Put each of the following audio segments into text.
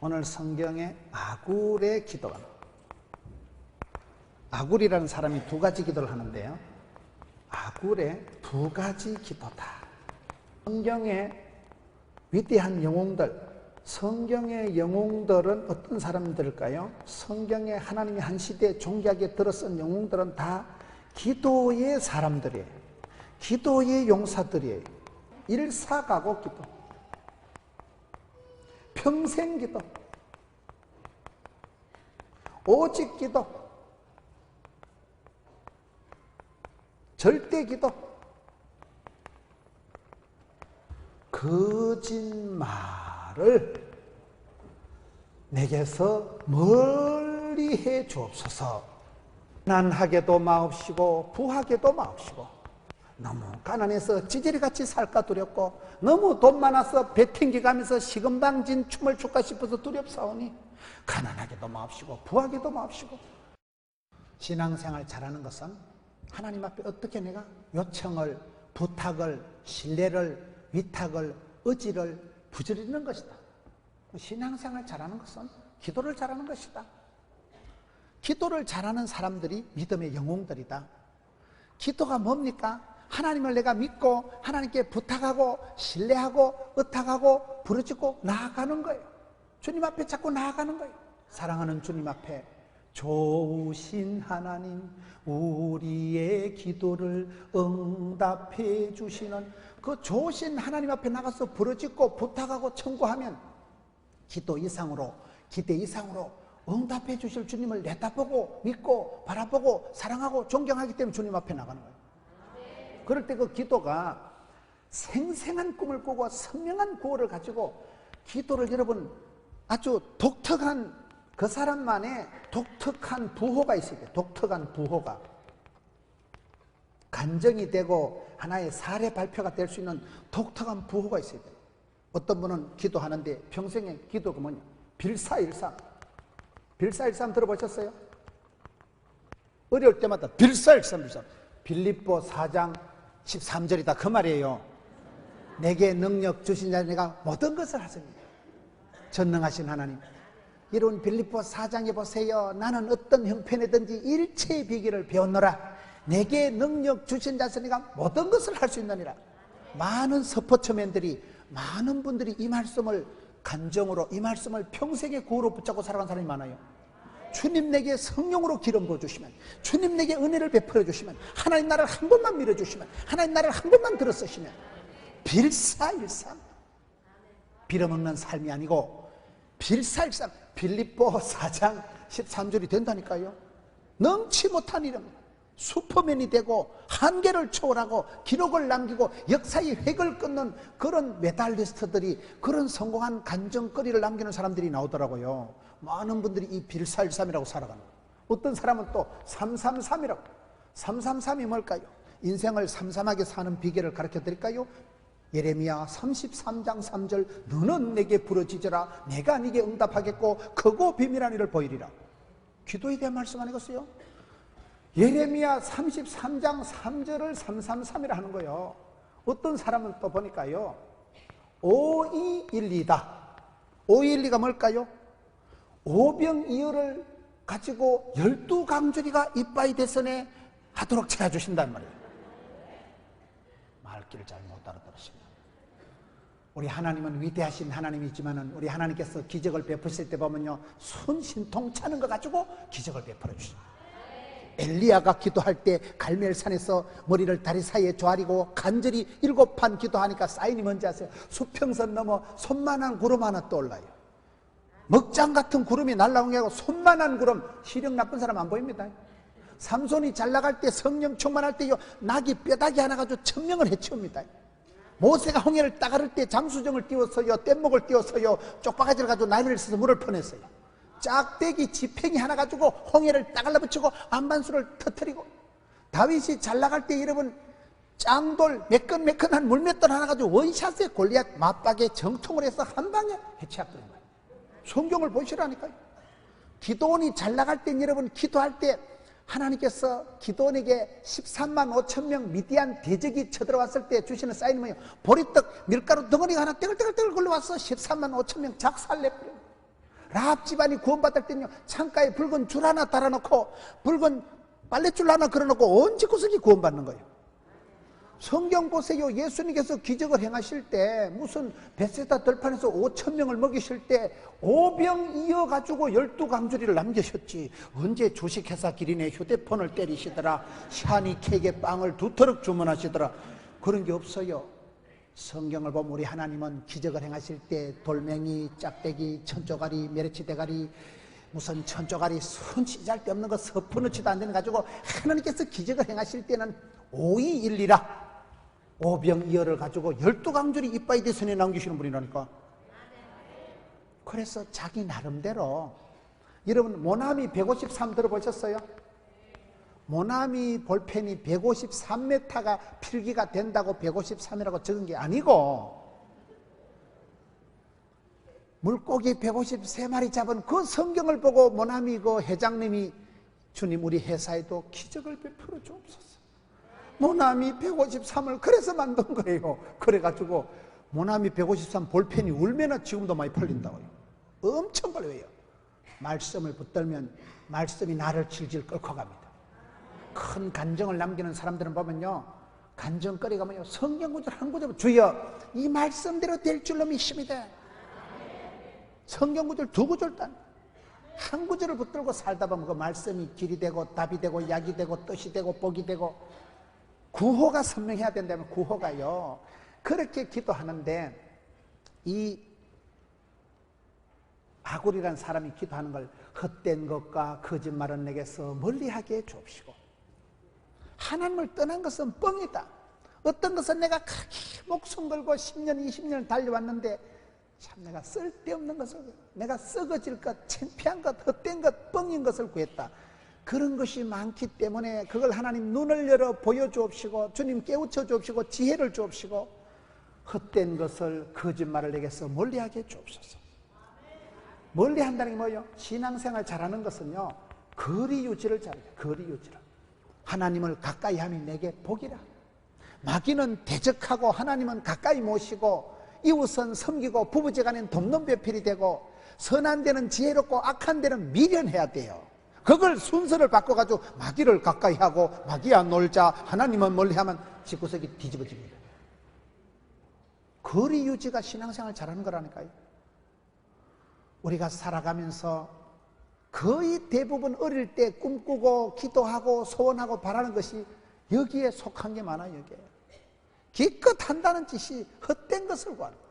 오늘 성경에 아굴의 기도가 나옵니다. 아굴이라는 사람이 두 가지 기도를 하는데요. 아굴의 두 가지 기도다. 성경의 위대한 영웅들, 성경의 영웅들은 어떤 사람들일까요? 성경에 하나님이 한 시대에 존귀하게 들어쓴 영웅들은 다 기도의 사람들이에요. 기도의 용사들이에요. 일사가고 기도, 평생 기도, 오직 기도, 절대 기도, 거짓말을 내게서 멀리 해 주옵소서. 가난하게도 마옵시고 부하게도 마옵시고, 너무 가난해서 찌질이같이 살까 두렵고, 너무 돈 많아서 배 튕겨가면서 시금방진 춤을 출까 싶어서 두렵사오니 가난하게도 마옵시고 부하게도 마옵시고. 신앙생활 잘하는 것은 하나님 앞에 어떻게 내가 요청을, 부탁을, 신뢰를, 위탁을, 의지를 부지리는 것이다. 신앙생활 잘하는 것은 기도를 잘하는 것이다. 기도를 잘하는 사람들이 믿음의 영웅들이다. 기도가 뭡니까? 하나님을 내가 믿고 하나님께 부탁하고 신뢰하고 의탁하고 부르짖고 나아가는 거예요. 주님 앞에 자꾸 나아가는 거예요. 사랑하는 주님 앞에 좋으신 하나님, 우리의 기도를 응답해 주시는 그 좋으신 하나님 앞에 나가서 부르짖고 부탁하고 청구하면 기도 이상으로, 기대 이상으로 응답해 주실 주님을 내다보고 믿고 바라보고 사랑하고 존경하기 때문에 주님 앞에 나가는 거예요. 그럴 때 그 기도가 생생한 꿈을 꾸고 선명한 구호를 가지고, 기도를 여러분 아주 독특한, 그 사람만의 독특한 부호가 있어야 돼요. 독특한 부호가 간정이 되고 하나의 사례 발표가 될 수 있는 독특한 부호가 있어야 돼요. 어떤 분은 기도하는데 평생의 기도가 뭐냐? 빌사일삼. 빌사일삼 들어보셨어요? 어려울 때마다 빌사일삼. 빌립보 4장 13절이다 그 말이에요. 내게 능력 주신 자 내가 모든 것을 하십니다. 전능하신 하나님, 이런 빌립보 4장에 보세요. 나는 어떤 형편이든지 일체의 비결을 배웠노라. 내게 능력 주신 자서 내가 모든 것을 할 수 있느니라. 많은 서포처맨들이, 많은 분들이 이 말씀을 간정으로, 이 말씀을 평생의 구호로 붙잡고 살아간 사람이 많아요. 주님 내게 성령으로 기름 부어주시면, 주님 내게 은혜를 베풀어 주시면, 하나님 나를 한 번만 밀어주시면, 하나님 나를 한 번만 들어쓰시면, 빌사일삼, 빌어먹는 삶이 아니고 빌사일삼, 빌립보 4장 13절이 된다니까요. 능치 못한 이름, 슈퍼맨이 되고 한계를 초월하고 기록을 남기고 역사의 획을 끊는 그런 메달리스트들이, 그런 성공한 간정거리를 남기는 사람들이 나오더라고요. 많은 분들이 이 빌사일삼이라고 살아가는 거예요. 어떤 사람은 또 333이라고. 333이 뭘까요? 인생을 삼삼하게 사는 비결을 가르쳐 드릴까요? 예레미야 33장 3절, 너는 내게 부르짖으라 내가 네게 응답하겠고 크고 비밀한 일을 보이리라. 기도에 대한 말씀 아니겠어요? 예레미야 33장 3절을 333이라 하는 거예요. 어떤 사람은 또 보니까요, 5212다. 5212가 뭘까요? 오병이어를 가지고 12강조리가 이빠이 대선에 하도록 채워주신단 말이에요. 말귀를 잘 못 알아들으십니다. 우리 하나님은 위대하신 하나님이지만은, 우리 하나님께서 기적을 베푸실 때 보면요, 순신통 차는 거 가지고 기적을 베풀어 주십니다. 엘리야가 기도할 때 갈멜산에서 머리를 다리 사이에 조아리고 간절히 7판 기도하니까 사인이 뭔지 아세요? 수평선 넘어 손만한 구름 하나 떠올라요. 먹장 같은 구름이 날라온 게 아니고 손만한 구름. 시력 나쁜 사람 안 보입니다. 삼손이 잘 나갈 때, 성령 충만할 때요, 낙이 뼈다귀 하나 가지고 천명을 해치웁니다. 모세가 홍해를 따가를 때 장수정을 띄워서요, 뗏목을 띄워서요, 쪽바가지를 가지고 나무를 써서 물을 퍼냈어요. 짝대기 지팽이 하나 가지고 홍해를 따갈라 붙이고 안반수를 터뜨리고, 다윗이 잘 나갈 때 여러분 짱돌 매끈매끈한 물맷돌 하나 가지고 원샷에 골리앗 맞박에 정통을 해서 한 방에 해치웠거든요. 성경을 보시라니까요. 기도원이 잘 나갈 때 여러분 기도할 때 하나님께서 기도원에게 13만 5천 명 미디안 대적이 쳐들어왔을 때 주시는 사인이 뭐예요? 보리떡 밀가루 덩어리가 하나 떼글떼글 굴러와서 13만 5천 명 작살내버려요. 라합 집안이 구원받을 때는요, 창가에 붉은 줄 하나 달아놓고 붉은 빨랫줄 하나 걸어놓고 온 집구석이 구원받는 거예요. 성경 보세요. 예수님께서 기적을 행하실 때 무슨 베세다 들판에서 5,000명을 먹이실 때 오병 이어가지고 12강주리를 남기셨지. 언제 주식회사 기린에 휴대폰을 때리시더라, 샤니 케이크에 빵을 2트럭 주문하시더라. 그런 게 없어요. 성경을 보면 우리 하나님은 기적을 행하실 때 돌멩이, 짝대기, 천조가리, 메르치 대가리, 무슨 천조가리, 손치잘 데 없는 거 서푸너치도 안 되는 가지고 하나님께서 기적을 행하실 때는 오이일리라 오병이어를 가지고 12강줄이 이빠이 대선에 남기시는 분이라니까. 그래서 자기 나름대로, 여러분 모나미 153 들어보셨어요? 모나미 볼펜이 153m가 필기가 된다고 153이라고 적은 게 아니고, 물고기 153마리 잡은 그 성경을 보고 모나미 그 회장님이 주님 우리 회사에도 기적을 베풀어 주옵소서. 모나미 153을 그래서 만든 거예요. 그래가지고 모나미 153 볼펜이 울면은 지금도 많이 팔린다고요. 엄청 팔려요. 말씀을 붙들면 말씀이 나를 질질 끌고 갑니다. 큰 간정을 남기는 사람들은 보면요, 간정거리가 뭐요, 성경 구절 한 구절, 주여 이 말씀대로 될 줄로 믿습니다. 성경 구절 2구절도 한 구절을 붙들고 살다 보면 그 말씀이 길이 되고 답이 되고 약이 되고 뜻이 되고 복이 되고, 구호가 선명해야 된다면 구호가요, 그렇게 기도하는데 이 아굴이라는 사람이 기도하는 걸 헛된 것과 거짓말은 내게서 멀리하게 해 주옵시고, 하나님을 떠난 것은 뻥이다. 어떤 것은 내가 그렇게 목숨 걸고 10년 20년을 달려왔는데 참 내가 쓸데없는 것을, 내가 썩어질 것, 창피한 것, 헛된 것, 뻥인 것을 구했다. 그런 것이 많기 때문에 그걸 하나님 눈을 열어 보여주옵시고, 주님 깨우쳐 주옵시고, 지혜를 주옵시고, 헛된 것을, 거짓말을 내게서 멀리하게 주옵소서. 멀리한다는 게 뭐예요? 신앙생활 잘하는 것은요, 거리 유지를 잘해요. 거리 유지를. 하나님을 가까이 함이 내게 복이라. 마귀는 대적하고 하나님은 가까이 모시고, 이웃은 섬기고, 부부지간엔 돕는 배필이 되고, 선한 데는 지혜롭고 악한 데는 미련해야 돼요. 그걸 순서를 바꿔가지고 마귀를 가까이 하고 마귀야 놀자, 하나님은 멀리하면 집구석이 뒤집어집니다. 거리 유지가 신앙생활 잘하는 거라니까요. 우리가 살아가면서 거의 대부분 어릴 때 꿈꾸고 기도하고 소원하고 바라는 것이 여기에 속한 게 많아요. 여기에 기껏 한다는 짓이 헛된 것을 구하는 거예요.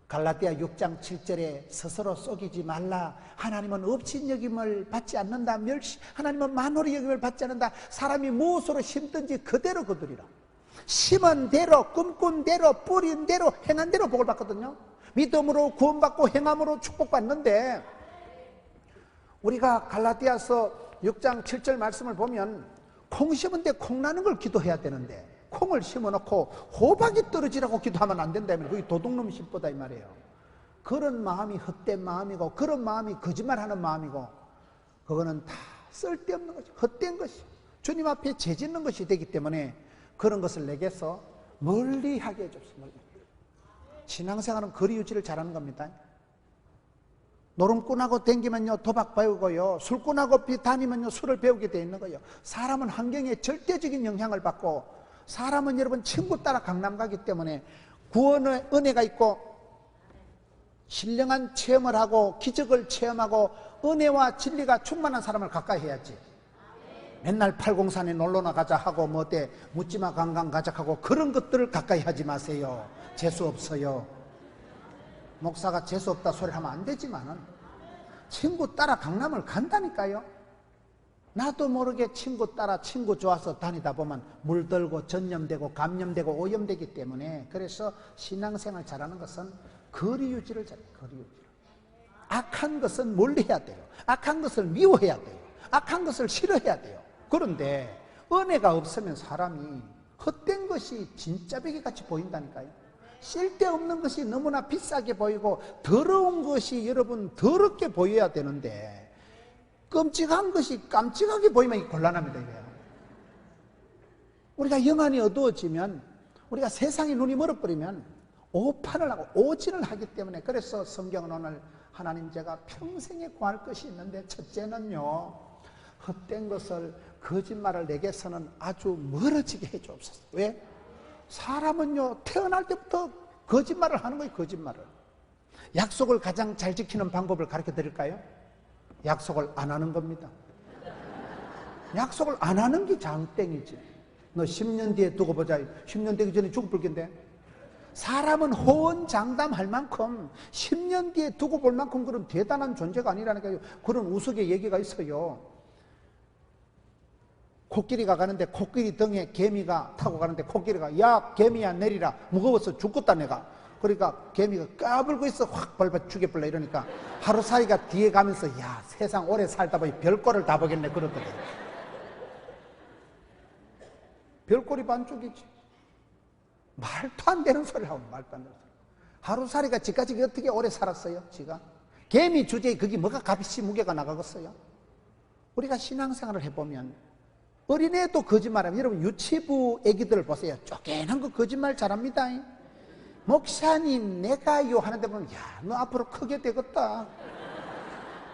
갈라디아 6장 7절에 스스로 속이지 말라. 하나님은 업신 여김을 받지 않는다. 하나님은 만홀히 여김을 받지 않는다. 사람이 무엇으로 심든지 그대로 거두리라. 심은 대로, 꿈꾼 대로, 뿌린 대로, 행한 대로 복을 받거든요. 믿음으로 구원받고 행함으로 축복받는데, 우리가 갈라디아서 6장 7절 말씀을 보면 콩 심은 데 콩 나는 걸 기도해야 되는데, 콩을 심어놓고 호박이 떨어지라고 기도하면 안 된다면 그게 도둑놈 심보다 이 말이에요. 그런 마음이 헛된 마음이고, 그런 마음이 거짓말하는 마음이고, 그거는 다 쓸데없는 것이, 헛된 것이, 주님 앞에 죄짓는 것이 되기 때문에 그런 것을 내게서 멀리하게 해줬습니다. 신앙생활은 거리 유지를 잘하는 겁니다. 노름꾼하고 댕기면요 도박 배우고요, 술꾼하고 다니면요 술을 배우게 돼 있는 거예요. 사람은 환경에 절대적인 영향을 받고, 사람은 여러분 친구 따라 강남 가기 때문에 구원의 은혜가 있고 신령한 체험을 하고 기적을 체험하고 은혜와 진리가 충만한 사람을 가까이 해야지. 맨날 팔공산에 놀러나 가자 하고 뭐 어때 묻지마 관광 가자 하고 그런 것들을 가까이 하지 마세요. 재수 없어요. 목사가 재수 없다 소리를 하면 안 되지만은 친구 따라 강남을 간다니까요. 나도 모르게 친구 따라 친구 좋아서 다니다 보면 물들고 전염되고 감염되고 오염되기 때문에, 그래서 신앙생활 잘하는 것은 거리 유지를 잘해요. 거리 유지를. 악한 것은 멀리해야 돼요. 악한 것을 미워해야 돼요. 악한 것을 싫어해야 돼요. 그런데 은혜가 없으면 사람이 헛된 것이 진짜 베개같이 보인다니까요. 쓸데없는 것이 너무나 비싸게 보이고 더러운 것이 여러분 더럽게 보여야 되는데, 끔찍한 것이 깜찍하게 보이면 곤란합니다. 이거예요. 우리가 영안이 어두워지면, 우리가 세상에 눈이 멀어버리면 오판을 하고 오진을 하기 때문에, 그래서 성경은 오늘 하나님, 제가 평생에 구할 것이 있는데 첫째는요, 헛된 것을, 거짓말을 내게서는 아주 멀어지게 해 주옵소서. 왜? 사람은요 태어날 때부터 거짓말을 하는 거예요. 거짓말을. 약속을 가장 잘 지키는 방법을 가르쳐 드릴까요? 약속을 안 하는 겁니다. 약속을 안 하는 게 장땡이지. 너 10년 뒤에 두고 보자. 10년 되기 전에 죽을 뻔겠네. 사람은 호언장담할 만큼 10년 뒤에 두고 볼 만큼 그런 대단한 존재가 아니라니까요. 그런 우스개 얘기가 있어요. 코끼리가 가는데 코끼리 등에 개미가 타고 가는데 코끼리가, 야 개미야 내리라, 무거워서 죽겠다 내가. 그러니까 개미가 까불고 있어. 확 밟아 죽여버려. 이러니까 하루살이가 뒤에 가면서, 야 세상 오래 살다 보니 별꼴을 다 보겠네 그러더래요. 별꼴이 반쪽이지. 말도 안 되는 소리를 하고, 말도 안 되는 소리. 하루살이가 지금까지 어떻게 오래 살았어요? 지가 개미 주제에 그게 뭐가 값이 무게가 나가겠어요? 우리가 신앙생활을 해보면 어린애도 거짓말하면, 여러분 유치부 애기들을 보세요. 쪼개난 거 거짓말 잘합니다. 목사님 내가요 하는데 보면, 야 너 앞으로 크게 되겠다.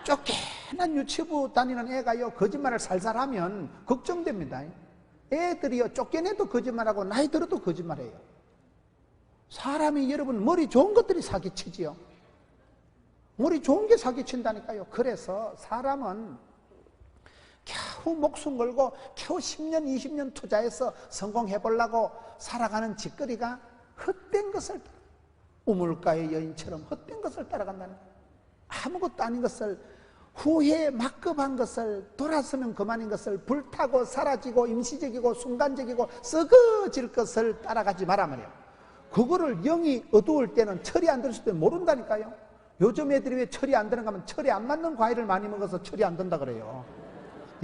쪼개난 유치부 다니는 애가요 거짓말을 살살하면 걱정됩니다. 애들이요 쫓겨내도 거짓말하고 나이 들어도 거짓말해요. 사람이, 여러분 머리 좋은 것들이 사기치지요. 머리 좋은 게 사기친다니까요. 그래서 사람은 겨우 목숨 걸고 겨우 10년 20년 투자해서 성공해보려고 살아가는 짓거리가 헛된 것을, 우물가의 여인처럼 헛된 것을 따라간다는 거예요. 아무것도 아닌 것을, 후회에 막급한 것을, 돌아서면 그만인 것을, 불타고 사라지고 임시적이고 순간적이고 썩어질 것을 따라가지 마라 말이에요. 그거를 영이 어두울 때는, 철이 안 들었을 때 모른다니까요. 요즘 애들이 왜 철이 안 드는가 하면 철이 안 맞는 과일을 많이 먹어서 철이 안 든다 그래요.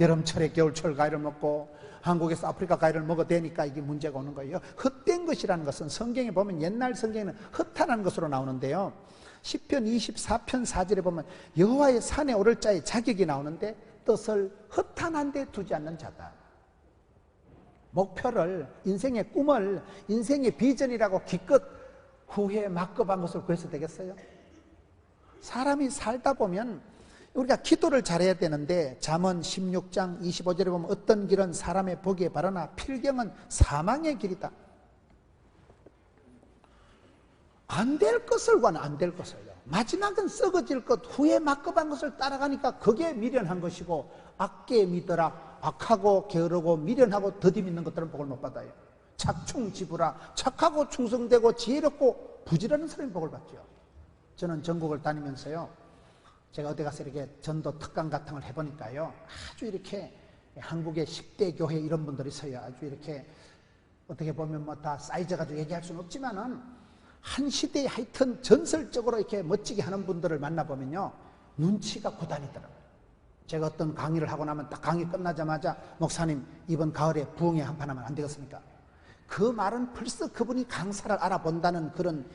여름철에 겨울철 과일을 먹고 한국에서 아프리카 과일을 먹어대니까 이게 문제가 오는 거예요. 헛된 것이라는 것은 성경에 보면, 옛날 성경에는 헛하라는 것으로 나오는데요, 시편 24편 4절에 보면 여호와의 산에 오를 자의 자격이 나오는데, 뜻을 헛한 데 두지 않는 자다. 목표를, 인생의 꿈을, 인생의 비전이라고 기껏 후회에 막급한 것을 구해서 되겠어요? 사람이 살다 보면 우리가 기도를 잘해야 되는데, 잠언 16장 25절에 보면 어떤 길은 사람의 보기에 바르나 필경은 사망의 길이다. 안 될 것을 구하는, 안 될 것을요. 마지막은 썩어질 것, 후에 막급한 것을 따라가니까 그게 미련한 것이고, 악계 믿어라, 악하고 게으르고 미련하고 더디 믿는 것들은 복을 못 받아요. 착충지부라, 착하고 충성되고 지혜롭고 부지런한 사람이 복을 받죠. 저는 전국을 다니면서요, 제가 어디 가서 이렇게 전도 특강 같은 걸 해보니까요, 아주 이렇게 한국의 10대 교회 이런 분들이 있어요. 아주 이렇게 어떻게 보면 뭐 다 사이즈 가지고 얘기할 수는 없지만은, 한 시대에 하여튼 전설적으로 이렇게 멋지게 하는 분들을 만나보면요, 눈치가 고단이더라고요. 제가 어떤 강의를 하고 나면 딱 강의 끝나자마자, 목사님 이번 가을에 부흥회 한판 하면 안 되겠습니까? 그 말은 벌써 그분이 강사를 알아본다는 그런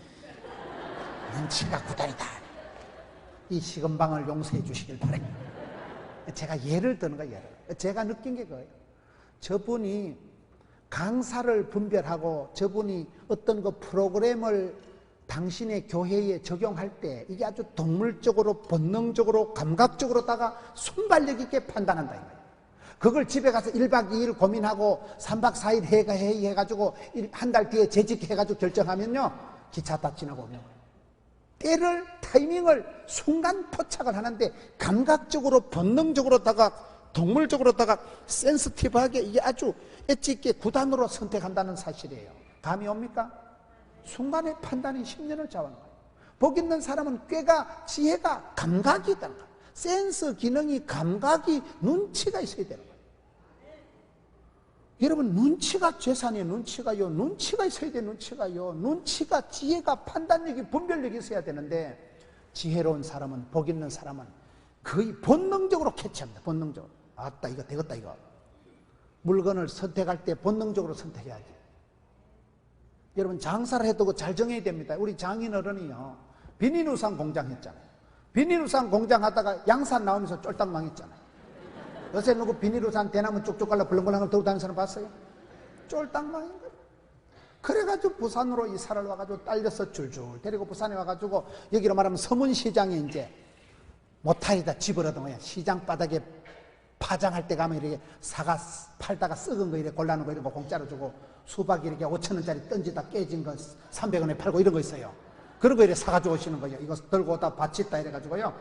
눈치가 고단이다. 이 시건방을 용서해 주시길 바랍니다. 제가 예를 드는 거예요. 예를. 제가 느낀 게 그거예요. 저분이 강사를 분별하고, 저분이 어떤 그 프로그램을 당신의 교회에 적용할 때 이게 아주 동물적으로, 본능적으로, 감각적으로다가 순발력 있게 판단한다 이거예요. 그걸 집에 가서 1박 2일 고민하고 3박 4일 회의해가지고 한 달 뒤에 재직해가지고 결정하면요, 기차 다 지나고 오는 거예요. 때를, 타이밍을 순간 포착을 하는데, 감각적으로, 본능적으로다가, 동물적으로다가 센스티브하게 이게 아주 엣지 있게 구단으로 선택한다는 사실이에요. 감이 옵니까? 순간의 판단이 10년을 잡아는 거예요. 복 있는 사람은 꾀가, 지혜가, 감각이 있다는 거예요. 센스 기능이, 감각이, 눈치가 있어야 되는 거예요. 여러분, 눈치가 재산이에요. 눈치가요. 눈치가 있어야 돼요. 눈치가요. 눈치가, 지혜가, 판단력이, 분별력이 있어야 되는데, 지혜로운 사람은, 복 있는 사람은 거의 본능적으로 캐치합니다. 본능적으로. 아따 이거 되겠다 이거. 물건을 선택할 때 본능적으로 선택해야지. 여러분, 장사를 해도 잘 정해야 됩니다. 우리 장인 어른이요, 비닐우산 공장 했잖아요. 비닐우산 공장 하다가 양산 나오면서 쫄딱 망했잖아요. 요새 누구 비닐우산 대나무 쭉쭉 갈라 벌렁벌렁 들고 다니는 사람 봤어요? 쫄딱 망인 거예요. 그래가지고 부산으로 이사를 와가지고 딸려서 줄줄 데리고 부산에 와가지고, 여기로 말하면 서문시장에 이제 모타리에다 집어넣던 거야. 시장 바닥에 파장할 때 가면 이렇게 사과 팔다가 썩은 거 이렇게 골라놓은 거 이런 거 공짜로 주고, 수박 이렇게 5,000원짜리 던지다 깨진 거 300원에 팔고 이런 거 있어요. 그런 거 이렇게 사가지고 오시는 거예요. 이거 들고 오다 밭있다 이래가지고요.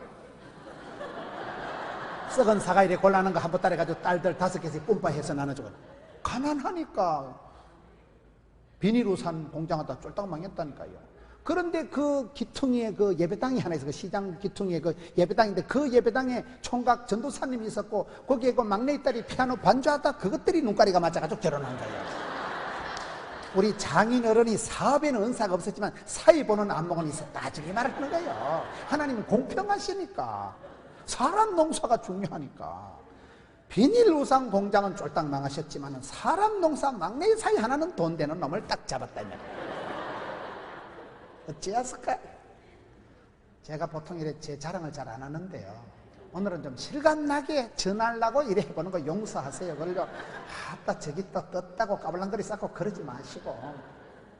썩은 사과 이렇게 골라놓은 거 한 보따리 가지고 딸들 5개씩 뿜빠해서 나눠주고. 가난하니까 비닐우산 공장하다 쫄딱 망했다니까요. 그런데 그 기퉁이에 그 예배당이 하나 있어. 그 시장 기퉁이에 그 예배당인데, 그 예배당에 총각 전도사님이 있었고, 거기에 그 막내 딸이 피아노 반주하다 그것들이 눈가리가 맞아가지고 결혼한 거예요. 우리 장인 어른이 사업에는 은사가 없었지만 사회 보는 안목은 있었다. 나중에 말하는 거예요. 하나님은 공평하시니까. 사람 농사가 중요하니까. 비닐우산 공장은 쫄딱 망하셨지만 사람 농사 막내 사이 하나는 돈 되는 놈을 딱 잡았다. 어찌했을까요? 제가 보통 이래 제 자랑을 잘 안 하는데요. 오늘은 좀 실감나게 전하려고 이래 해보는 거 용서하세요. 그러려 아따 저기 또 떴다고 까불랑거리 쌓고 그러지 마시고,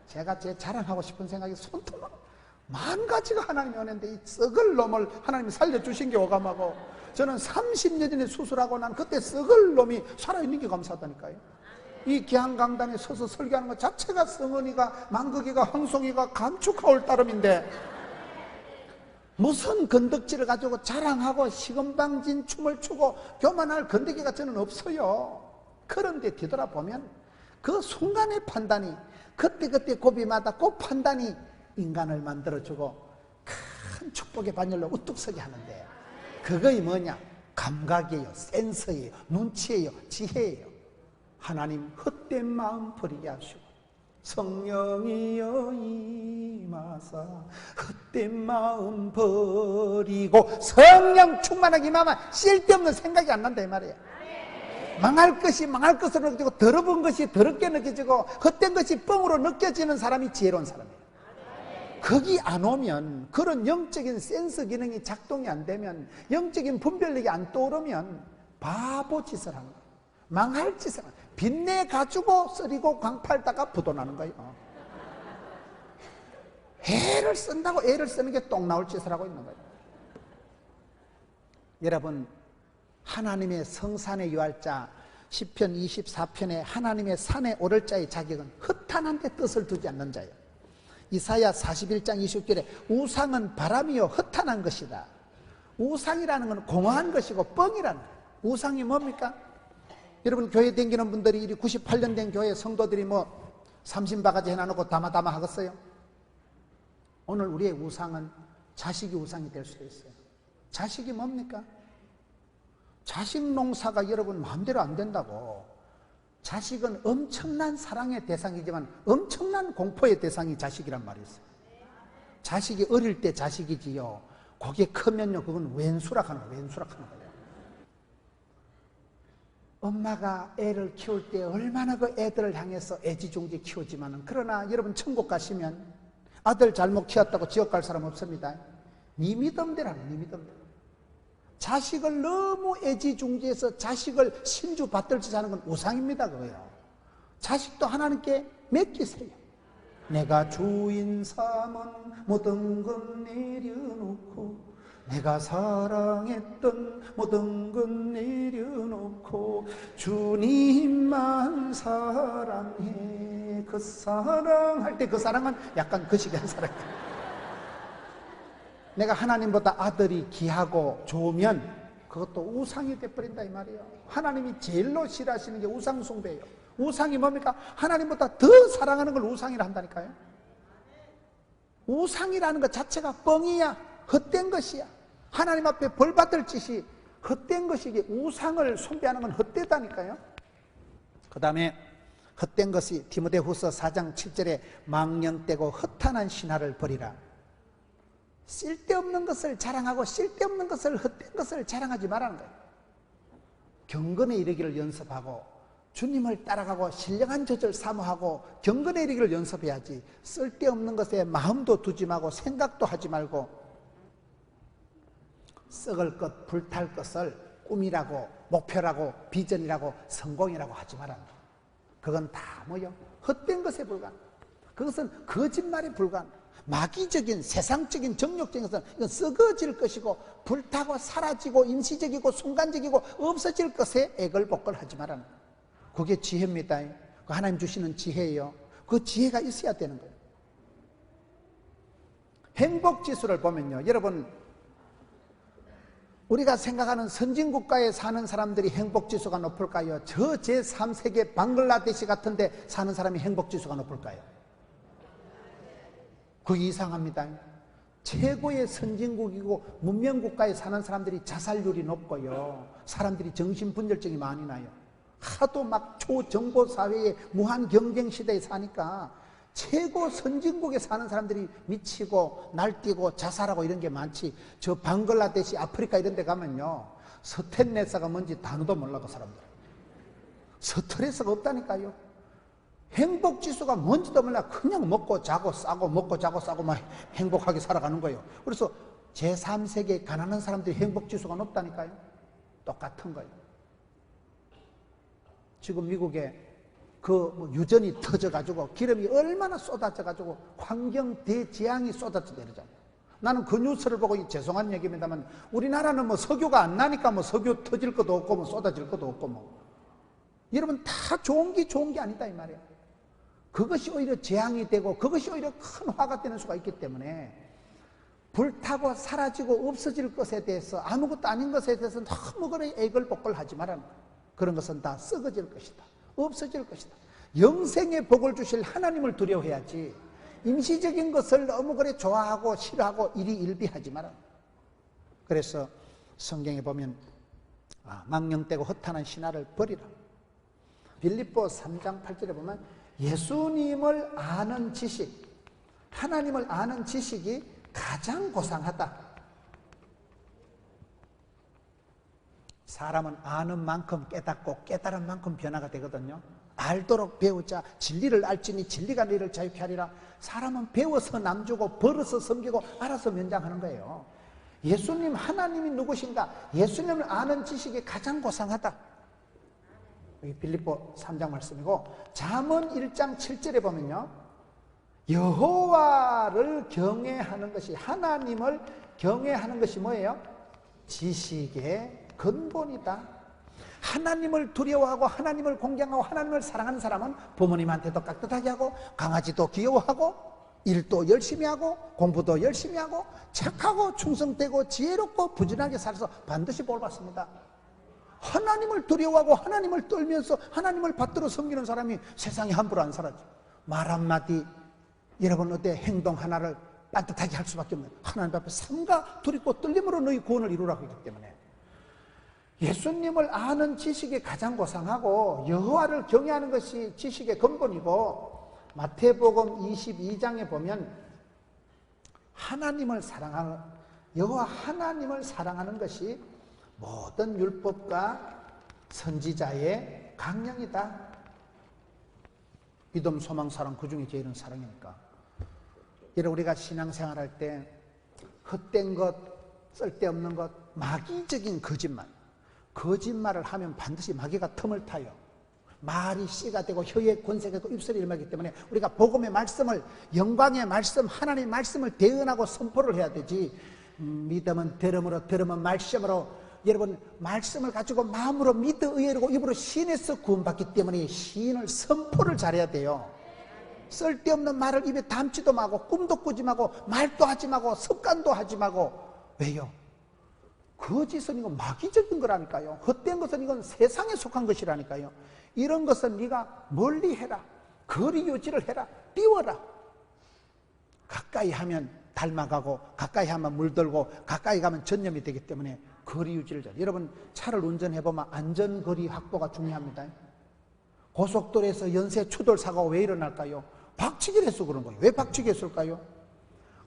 제가 제 자랑하고 싶은 생각이 손톱만 만 가지가 하나님이 오는데 이 썩을 놈을 하나님이 살려주신 게 오감하고, 저는 30년 전에 수술하고 난 그때 썩을 놈이 살아있는 게 감사하다니까요. 이 기한강단에 서서 설교하는 것 자체가 성은이가, 망극이가, 황송이가 감축하올 따름인데, 무슨 건덕지를 가지고 자랑하고 시금방진 춤을 추고 교만할 건더기가 저는 없어요. 그런데 뒤돌아보면 그 순간의 판단이, 그때그때 고비마다 그 판단이 인간을 만들어주고 큰 축복의 반열로 우뚝 서게 하는데, 그거이 뭐냐? 감각이에요, 센서예요, 눈치예요, 지혜예요. 하나님 헛된 마음 버리게 하시고, 성령이여 임하사 헛된 마음 버리고, 성령 충만하게 임하면 쓸데없는 생각이 안 난다 이 말이에요. 망할 것이 망할 것으로 느껴지고, 더러운 것이 더럽게 느껴지고, 헛된 것이 뻥으로 느껴지는 사람이 지혜로운 사람이에요. 거기 안 오면, 그런 영적인 센서 기능이 작동이 안 되면, 영적인 분별력이 안 떠오르면 바보 짓을 하는 거예요. 망할 짓을 하는 거예요. 빚내 가지고 썰이고 광팔다가 부도나는 거예요. 애를 쓴다고 애를 쓰는 게 똥 나올 짓을 하고 있는 거예요. 여러분, 하나님의 성산에 유할자 시편 24편에 하나님의 산에 오를 자의 자격은 허탄한 데 뜻을 두지 않는 자예요. 이사야 41장 20절에 우상은 바람이요 허탄한 것이다. 우상이라는 건 공허한 것이고 뻥이라는 거예요. 우상이 뭡니까? 여러분, 교회 다니는 분들이 98년 된 교회 성도들이 뭐 삼신바가지 해놔놓고 다마다마 하겠어요? 오늘 우리의 우상은 자식이 우상이 될 수도 있어요. 자식이 뭡니까? 자식 농사가 여러분 마음대로 안 된다고. 자식은 엄청난 사랑의 대상이지만 엄청난 공포의 대상이 자식이란 말이 있어요. 자식이 어릴 때 자식이지요, 그게 크면요 그건 왼수락하는 거예요. 왼수락하는 거예요. 엄마가 애를 키울 때 얼마나 그 애들을 향해서 애지중지 키우지만은, 그러나 여러분 천국 가시면 아들 잘못 키웠다고 지옥 갈 사람 없습니다. 네 믿음대로는 네 믿음대로. 자식을 너무 애지중지해서 자식을 신주 받들지 하는 건 우상입니다. 그거요. 자식도 하나님께 맡기세요. 내가 주인 삼은 모든 것 내려놓고, 내가 사랑했던 모든 것 내려놓고 주님만 사랑해. 그 사랑할 때 그 사랑은 약간 거시기한 사랑이에요. 내가 하나님보다 아들이 귀하고 좋으면 그것도 우상이 돼버린다 이 말이에요. 하나님이 제일로 싫어하시는 게 우상 숭배예요. 우상이 뭡니까? 하나님보다 더 사랑하는 걸 우상이라 한다니까요. 우상이라는 것 자체가 뻥이야, 헛된 것이야. 하나님 앞에 벌 받을 짓이 헛된 것이기에 우상을 숭배하는 건 헛되다니까요. 그 다음에 헛된 것이 디모데후서 4장 7절에 망령되고 허탄한 신화를 버리라. 쓸데없는 것을 자랑하고 쓸데없는 것을, 헛된 것을 자랑하지 말라는 거예요. 경건에 이르기를 연습하고 주님을 따라가고 신령한 젖을 사모하고 경건에 이르기를 연습해야지, 쓸데없는 것에 마음도 두지 말고 생각도 하지 말고 썩을 것, 불탈 것을 꿈이라고 목표라고 비전이라고 성공이라고 하지 말아라. 그건 다 뭐요? 헛된 것에 불과한, 그것은 거짓말에 불과한, 마귀적인 세상적인 정욕적인 것은 이건 썩어질 것이고 불타고 사라지고 임시적이고 순간적이고 없어질 것에 애걸복걸하지 말라는 거예요. 그게 지혜입니다. 하나님 주시는 지혜예요. 그 지혜가 있어야 되는 거예요. 행복지수를 보면요, 여러분, 우리가 생각하는 선진국가에 사는 사람들이 행복지수가 높을까요? 저 제3세계 방글라데시 같은 데 사는 사람이 행복지수가 높을까요? 그 이상합니다. 최고의 선진국이고 문명국가에 사는 사람들이 자살률이 높고요, 사람들이 정신분열증이 많이 나요. 하도 막 초정보사회에 무한 경쟁시대에 사니까 최고 선진국에 사는 사람들이 미치고 날뛰고 자살하고 이런 게 많지. 저 방글라데시, 아프리카 이런 데 가면요, 스트레스가 뭔지 단어도 몰라. 그 사람들 스트레스가 없다니까요. 행복지수가 뭔지도 몰라. 그냥 먹고 자고 싸고 먹고 자고 싸고 막 행복하게 살아가는 거예요. 그래서 제3세계 가난한 사람들이 행복지수가 높다니까요. 똑같은 거예요. 지금 미국에 그 유전이 터져가지고 기름이 얼마나 쏟아져가지고 환경 대재앙이 쏟아져 내리잖아요. 나는 그 뉴스를 보고 죄송한 얘기입니다만 우리나라는 뭐 석유가 안 나니까 뭐 석유 터질 것도 없고 뭐 쏟아질 것도 없고 뭐. 여러분 다 좋은 게 아니다 이 말이에요. 그것이 오히려 재앙이 되고 그것이 오히려 큰 화가 되는 수가 있기 때문에 불타고 사라지고 없어질 것에 대해서 아무것도 아닌 것에 대해서 너무 그래 애걸복걸하지 말라는 거예요. 그런 것은 다 썩어질 것이다. 없어질 것이다. 영생의 복을 주실 하나님을 두려워해야지 임시적인 것을 너무 그래 좋아하고 싫어하고 일희일비하지 마라. 그래서 성경에 보면 망령되고 허탄한 신화를 버리라. 빌립보 3장 8절에 보면 예수님을 아는 지식, 하나님을 아는 지식이 가장 고상하다. 사람은 아는 만큼 깨닫고 깨달은 만큼 변화가 되거든요. 알도록 배우자. 진리를 알지니 진리가 너희를 자유케 하리라. 사람은 배워서 남주고 벌어서 섬기고 알아서 면장하는 거예요. 예수님, 하나님이 누구신가? 예수님을 아는 지식이 가장 고상하다. 여기 빌립보 3장 말씀이고, 잠언 1장 7절에 보면요, 여호와를 경외하는 것이, 하나님을 경외하는 것이 뭐예요? 지식의 근본이다. 하나님을 두려워하고 하나님을 공경하고 하나님을 사랑하는 사람은 부모님한테도 깍듯하게 하고 강아지도 귀여워하고 일도 열심히 하고 공부도 열심히 하고 착하고 충성되고 지혜롭고 부지런하게 살아서 반드시 복 받습니다. 하나님을 두려워하고 하나님을 떨면서 하나님을 받들어 섬기는 사람이 세상에 함부로 안 살아죠. 말 한마디, 여러분 어때? 행동 하나를 반듯하게 할 수밖에 없는, 하나님 앞에 삼가 두렵고 떨림으로 너희 구원을 이루라고 했기 때문에 예수님을 아는 지식이 가장 고상하고 여호와를 경외하는 것이 지식의 근본이고, 마태복음 22장에 보면 하나님을 사랑하는, 여호와 하나님을 사랑하는 것이 모든 율법과 선지자의 강령이다. 믿음, 소망, 사랑, 그 중에 제일은 사랑이니까. 여러분 우리가 신앙생활할 때 헛된 것, 쓸데없는 것, 마귀적인 거짓말을 하면 반드시 마귀가 틈을 타요. 말이 씨가 되고 혀의 권세가 되고 입술이 일마기 때문에 우리가 복음의 말씀을, 영광의 말씀, 하나님의 말씀을 대언하고 선포를 해야 되지. 믿음은 들음으로, 들음은 말씀으로. 여러분 말씀을 가지고 마음으로 믿어 의뢰하고 입으로 신에서 구원받기 때문에 신을 선포를 잘해야 돼요. 쓸데없는 말을 입에 담지도 마고 꿈도 꾸지 마고 말도 하지 마고 습관도 하지 마고. 왜요? 거짓은 이건 마귀적인 거라니까요. 헛된 것은 이건 세상에 속한 것이라니까요. 이런 것은 네가 멀리 해라. 거리 유지를 해라. 띄워라. 가까이 하면 닮아가고 가까이 하면 물들고 가까이 가면 전염이 되기 때문에 거리 유지를 잘. 여러분 차를 운전해보면 안전거리 확보가 중요합니다. 고속도로에서 연쇄 추돌 사고가 왜 일어날까요? 박치기를 해서 그런 거예요. 왜 박치기 했을까요?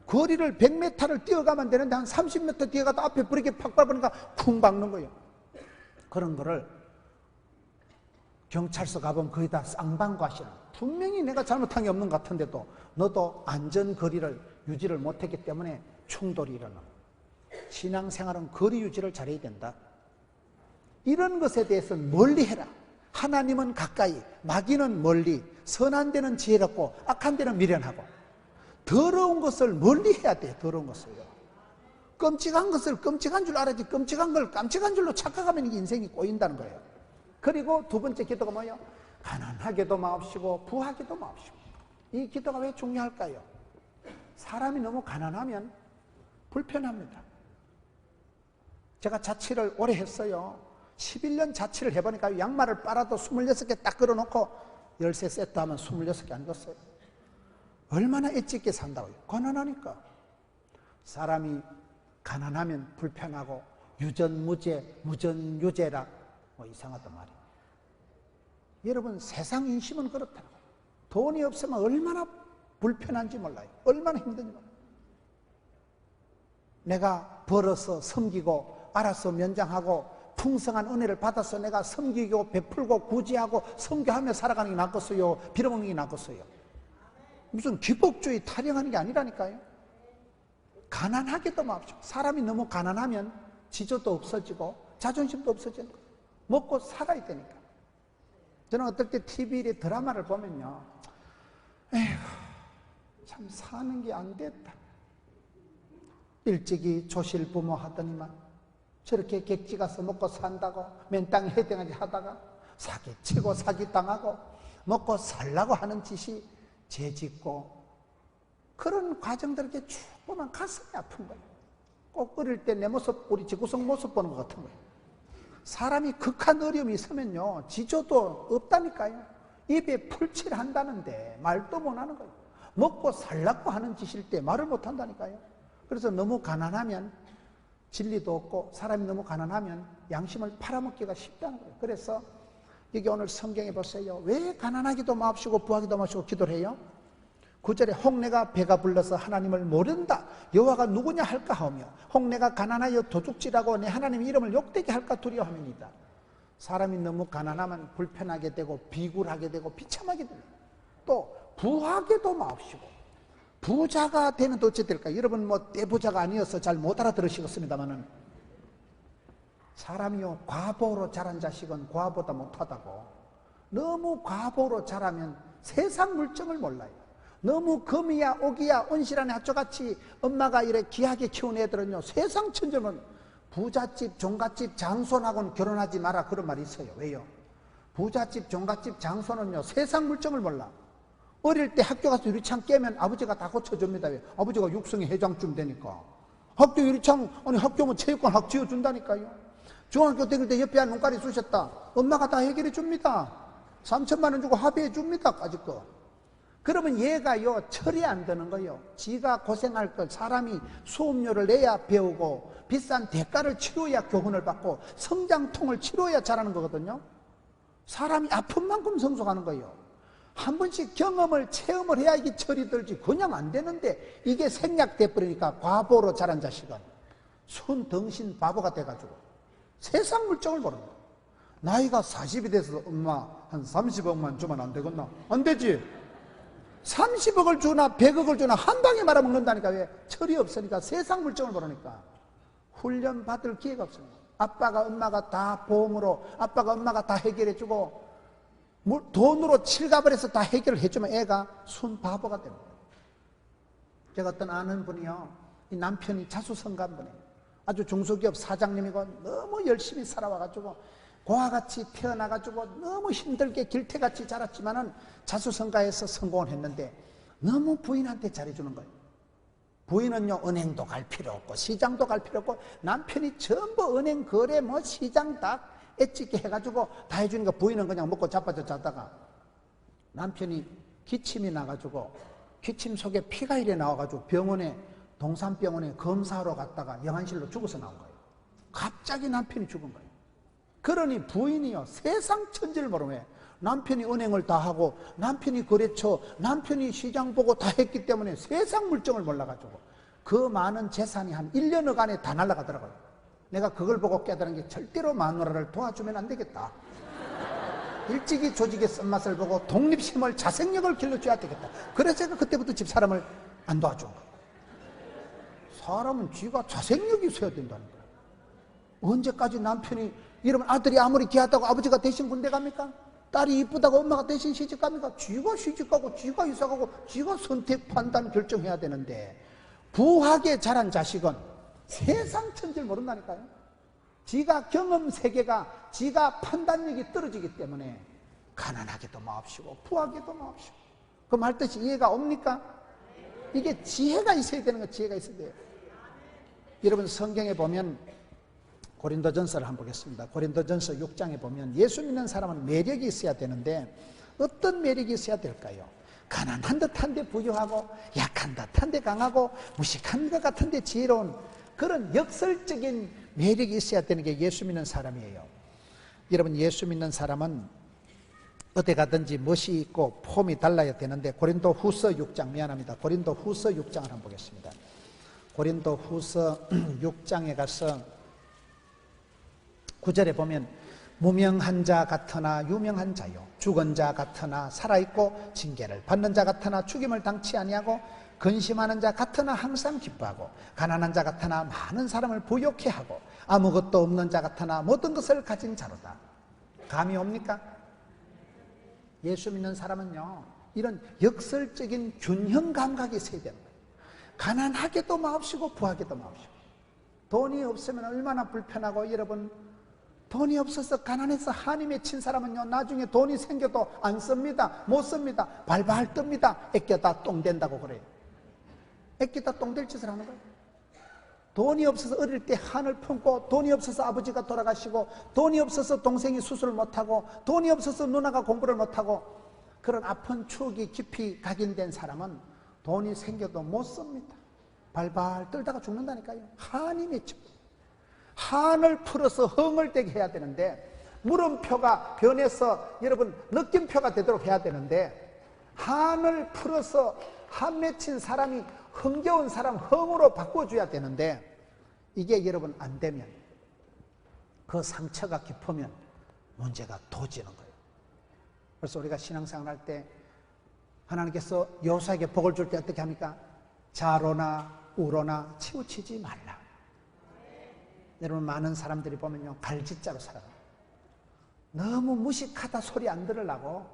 거리를 100m를 뛰어가면 되는데 한 30m 뛰어가다 앞에 브레이크 팍 밟으니까 쿵 박는 거예요. 그런 거를 경찰서 가보면 거의 다 쌍방과시라. 분명히 내가 잘못한 게 없는 것 같은데도 너도 안전거리를 유지를 못했기 때문에 충돌이 일어나. 신앙생활은 거리 유지를 잘해야 된다. 이런 것에 대해서는 멀리 해라. 하나님은 가까이, 마귀는 멀리, 선한 데는 지혜롭고 악한 데는 미련하고. 더러운 것을 멀리 해야 돼. 더러운 것을요. 끔찍한 것을 끔찍한 줄 알아야지, 끔찍한 걸 깜찍한 줄로 착각하면 인생이 꼬인다는 거예요. 그리고 두 번째 기도가 뭐예요? 가난하게도 마옵시고 부하게도 마옵시고. 이 기도가 왜 중요할까요? 사람이 너무 가난하면 불편합니다. 제가 자취를 오래 했어요. 11년 자취를 해보니까 양말을 빨아도 26개 딱 걸어놓고 열쇠 세트 하면 26개 안 줬어요. 얼마나 엣지 있게 산다고요. 가난하니까. 사람이 가난하면 불편하고 유전무죄, 무전유죄라 뭐 이상하단 말이에요. 여러분, 세상 인심은 그렇다는 거예요. 돈이 없으면 얼마나 불편한지 몰라요. 얼마나 힘든지 몰라요. 내가 벌어서 섬기고 알아서 면장하고 풍성한 은혜를 받아서 내가 섬기고 베풀고 구제하고 섬겨하며 살아가는 게 낫겠어요? 빌어먹는 게 낫겠어요? 무슨 기복주의 타령하는 게 아니라니까요. 가난하게도 마옵시고. 사람이 너무 가난하면 지조도 없어지고 자존심도 없어지는 거예요. 먹고 살아야 되니까. 저는 어떨 때 TV에 드라마를 보면요, 에휴, 참 사는 게 안 됐다. 일찍이 조실 부모 하더니만 저렇게 객지 가서 먹고 산다고 맨땅에 헤딩하지 하다가 사기치고 사기당하고 먹고 살라고 하는 짓이 죄짓고, 그런 과정들을 쭉 보면 가슴이 아픈 거예요. 꼭 어릴 때 내 모습, 우리 지구성 모습 보는 것 같은 거예요. 사람이 극한 어려움이 있으면요, 지조도 없다니까요. 입에 풀칠을 한다는데 말도 못하는 거예요. 먹고 살라고 하는 짓일 때 말을 못한다니까요. 그래서 너무 가난하면 진리도 없고, 사람이 너무 가난하면 양심을 팔아먹기가 쉽다는 거예요. 그래서 여기 오늘 성경에 보세요. 왜 가난하기도 마옵시고 부하기도 마옵시고 기도를 해요? 9절에 혹내가 배가 불러서 하나님을 모른다, 여호와가 누구냐 할까 하며, 혹내가 가난하여 도둑질하고 내 하나님 이름을 욕되게 할까 두려워함이니이다. 사람이 너무 가난하면 불편하게 되고 비굴하게 되고 비참하게 됩니다. 또 부하게도 마옵시고. 부자가 되는 또 어찌 될까요? 여러분 뭐 떼부자가 아니어서 잘 못 알아들으시겠습니다만은, 사람이요, 과보로 자란 자식은 과보다 못하다고. 너무 과보로 자라면 세상 물정을 몰라요. 너무 금이야 옥이야 온실안에 하초같이 엄마가 이렇게 귀하게 키운 애들은요, 세상 천재면 부잣집 종갓집 장손하고는 결혼하지 마라, 그런 말이 있어요. 왜요? 부잣집 종갓집 장손은요, 세상 물정을 몰라. 어릴 때 학교 가서 유리창 깨면 아버지가 다 고쳐줍니다. 왜? 아버지가 육성의 회장쯤 되니까. 학교 유리창, 아니 학교면 체육관 학 지어준다니까요. 중학교 다닐 때 옆에 한 눈깔이 쑤셨다, 엄마가 다 해결해 줍니다. 3천만 원 주고 합의해 줍니다. 까짓 거. 그러면 얘가요, 철이 안 드는 거예요. 지가 고생할 걸 사람이 수업료를 내야 배우고 비싼 대가를 치러야 교훈을 받고 성장통을 치러야 잘하는 거거든요. 사람이 아픈 만큼 성숙하는 거예요. 한 번씩 경험을 체험을 해야 이게 철이 들지, 그냥 안 되는데 이게 생략돼 버리니까 과보로 자란 자식은 순덩신 바보가 돼가지고 세상 물정을 모르는 거예요. 나이가 40이 돼서 엄마 한 30억만 주면 안 되겠나? 안 되지. 30억을 주나 100억을 주나 한 방에 말아먹는다니까. 왜? 철이 없으니까, 세상 물정을 모르니까. 훈련 받을 기회가 없습니다. 아빠가 엄마가 다 보험으로, 아빠가 엄마가 다 해결해주고 돈으로 칠갑을 해서 다 해결을 해주면 애가 순 바보가 됩니다. 제가 어떤 아는 분이요, 이 남편이 자수성가한 분이에요. 아주 중소기업 사장님이고 너무 열심히 살아와가지고 고아같이 태어나가지고 너무 힘들게 길태같이 자랐지만은 자수성가해서 성공을 했는데 너무 부인한테 잘해주는 거예요. 부인은요, 은행도 갈 필요 없고 시장도 갈 필요 없고 남편이 전부 은행 거래 뭐 시장 다 애찍게 해가지고 다 해주니까 부인은 그냥 먹고 자빠져 자다가 남편이 기침이 나가지고 기침 속에 피가 이래 나와가지고 병원에, 동산병원에 검사하러 갔다가 영안실로 죽어서 나온 거예요. 갑자기 남편이 죽은 거예요. 그러니 부인이요, 세상 천지를 모르면 남편이 은행을 다 하고 남편이 거래처, 남편이 시장 보고 다 했기 때문에 세상 물정을 몰라가지고 그 많은 재산이 한 1년여 안에 다 날아가더라고요. 내가 그걸 보고 깨달은 게 절대로 마누라를 도와주면 안 되겠다. 일찍이 조직의 쓴맛을 보고 독립심을, 자생력을 길러줘야 되겠다. 그래서 제가 그때부터 집사람을 안 도와준 거예요. 사람은 쥐가 자생력이 있어야 된다는 거예요. 언제까지 남편이, 이러면 아들이 아무리 귀하다고 아버지가 대신 군대 갑니까? 딸이 이쁘다고 엄마가 대신 시집갑니까? 쥐가 시집가고 쥐가 이사가고 쥐가 선택 판단 결정해야 되는데, 부하게 자란 자식은 세상 천지를 모른다니까요. 지가 경험 세계가, 지가 판단력이 떨어지기 때문에 가난하게도 마옵시고 부하게도 마옵시고. 그 말뜻이 이해가 옵니까? 이게 지혜가 있어야 되는 거, 지혜가 있어야 돼요. 여러분, 성경에 보면 고린도전서를 한번 보겠습니다. 고린도전서 6장에 보면 예수 믿는 사람은 매력이 있어야 되는데 어떤 매력이 있어야 될까요? 가난한 듯한데 부유하고, 약한 듯한데 강하고, 무식한 것 같은데 지혜로운 그런 역설적인 매력이 있어야 되는 게 예수 믿는 사람이에요. 여러분, 예수 믿는 사람은 어디 가든지 멋이 있고 폼이 달라야 되는데, 고린도 후서 6장, 미안합니다. 고린도 후서 6장을 한번 보겠습니다. 고린도 후서 6장에 가서 9절에 보면, 무명한 자 같으나 유명한 자요, 죽은 자 같으나 살아있고 징계를 받는 자 같으나 죽임을 당치 아니하고, 근심하는 자 같으나 항상 기뻐하고, 가난한 자 같으나 많은 사람을 부욕해 하고, 아무것도 없는 자 같으나 모든 것을 가진 자로다. 감이 옵니까? 예수 믿는 사람은요, 이런 역설적인 균형 감각이 있어야 되는 거예요. 가난하게도 마옵시고 부하게도 마옵시고. 돈이 없으면 얼마나 불편하고, 여러분, 돈이 없어서 가난해서 한이 맺힌 사람은요, 나중에 돈이 생겨도 안 씁니다. 못 씁니다. 발발 뜹니다. 애껴다 똥 된다고 그래요. 애껴다 똥 될 짓을 하는 거예요. 돈이 없어서 어릴 때 한을 품고, 돈이 없어서 아버지가 돌아가시고, 돈이 없어서 동생이 수술을 못하고, 돈이 없어서 누나가 공부를 못하고, 그런 아픈 추억이 깊이 각인된 사람은 돈이 생겨도 못 씁니다. 발발 떨다가 죽는다니까요. 한이 맺혀. 한을 풀어서 흥을 되게 해야 되는데, 물음표가 변해서 여러분 느낌표가 되도록 해야 되는데, 한을 풀어서 한 맺힌 사람이 흥겨운 사람 흥으로 바꿔줘야 되는데, 이게 여러분 안 되면, 그 상처가 깊으면 문제가 도지는 거예요. 그래서 우리가 신앙생활 할 때 하나님께서 여호수아에게 복을 줄 때 어떻게 합니까? 자로나 우로나 치우치지 말라. 여러분, 많은 사람들이 보면요, 갈짓자로 살아요. 너무 무식하다 소리 안 들으려고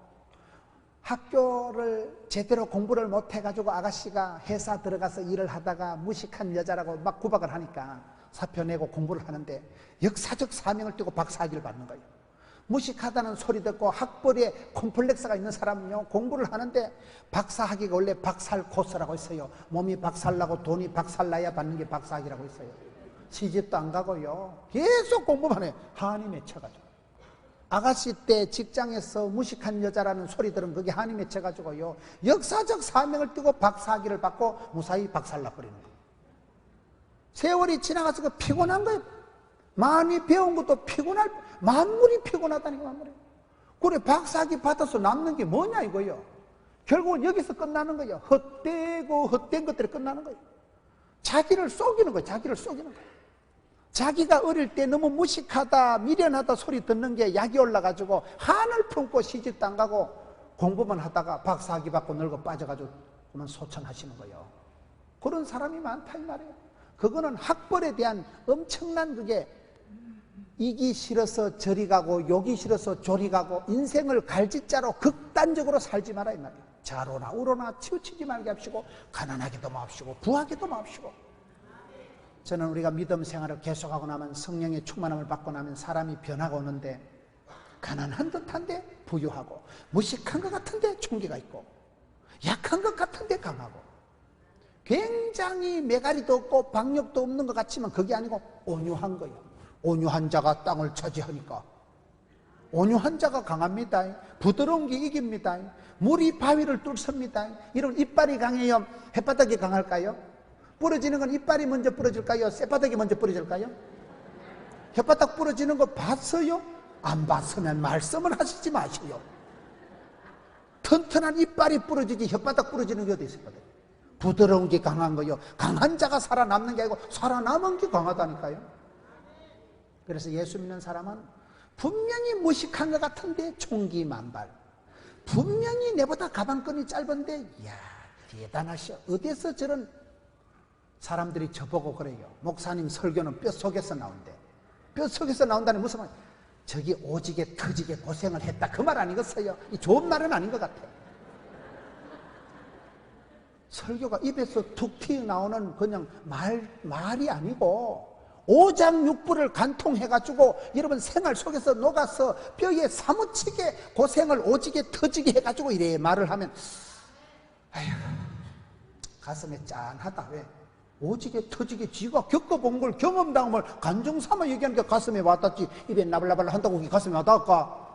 학교를 제대로 공부를 못 해가지고 아가씨가 회사 들어가서 일을 하다가 무식한 여자라고 막 구박을 하니까 사표 내고 공부를 하는데 역사적 사명을 띠고 박사학위를 받는 거예요. 무식하다는 소리 듣고 학벌에 콤플렉스가 있는 사람은요, 공부를 하는데 박사학위가 원래 박살 코스라고 있어요. 몸이 박살나고 돈이 박살나야 받는 게 박사학위라고 있어요. 시집도 안 가고요, 계속 공부만 해요. 한이 맺혀가지고. 아가씨 때 직장에서 무식한 여자라는 소리 들은 그게 한이 맺혀가지고요, 역사적 사명을 띠고 박사학위를 받고 무사히 박살나버리는 거예요. 세월이 지나가서 그 피곤한 거예요. 많이 배운 것도 피곤할, 만물이 피곤하다니까, 만물이. 그래, 박사학위 받아서 남는 게 뭐냐 이거요. 결국은 여기서 끝나는 거예요. 헛되고 헛된 것들이 끝나는 거예요. 자기를 속이는 거예요. 자기를 속이는 거예요. 자기가 어릴 때 너무 무식하다, 미련하다 소리 듣는 게 약이 올라가지고 한을 품고 시집도 안 가고 공부만 하다가 박사학위 받고 늙어 빠져가지고 그만 소천하시는 거예요. 그런 사람이 많다 이 말이에요. 그거는 학벌에 대한 엄청난, 그게 이기 싫어서 저리 가고 욕이 싫어서 조리 가고 인생을 갈짓자로 극단적으로 살지 마라 이 말이에요. 자로나 우로나 치우치지 말게 합시고, 가난하게도 마옵시고 부하게도 마옵시고. 저는 우리가 믿음 생활을 계속하고 나면, 성령의 충만함을 받고 나면 사람이 변화가 오는데, 가난한 듯한데 부유하고, 무식한 것 같은데 총기가 있고, 약한 것 같은데 강하고, 굉장히 매가리도 없고 박력도 없는 것 같지만 그게 아니고 온유한 거예요. 온유한 자가 땅을 차지하니까. 온유한 자가 강합니다. 부드러운 게 이깁니다. 물이 바위를 뚫습니다. 이런 이빨이 강해요? 햇바닥이 강할까요? 부러지는 건 이빨이 먼저 부러질까요? 쌔바닥이 먼저 부러질까요? 햇바닥 부러지는 거 봤어요? 안 봤으면 말씀을 하시지 마시오. 튼튼한 이빨이 부러지지 햇바닥 부러지는 게 어디 있을까요? 부드러운 게 강한 거요. 강한 자가 살아남는 게 아니고 살아남은 게 강하다니까요. 그래서 예수 믿는 사람은 분명히 무식한 것 같은데 총기 만발, 분명히 내보다 가방끈이 짧은데 이야 대단하셔. 어디서 저런 사람들이 저보고 그래요. 목사님 설교는 뼛속에서 나온대. 뼛속에서 나온다는 무슨 말? 저기 오지게 터지게 고생을 했다 그 말 아니겠어요? 이 좋은 말은 아닌 것 같아요. 설교가 입에서 툭 튀어나오는 그냥 말이 아니고 오장육부를 간통해가지고 여러분 생활 속에서 녹아서 뼈에 사무치게 고생을 오지게 터지게 해가지고 이래 말을 하면 아휴 가슴에 짠하다. 왜? 오지게 터지게 지가 겪어본 걸 경험당한 걸 간증삼아 얘기하니까 가슴에 와닿지. 입에 나발나발 한다고 가슴에 와닿을까?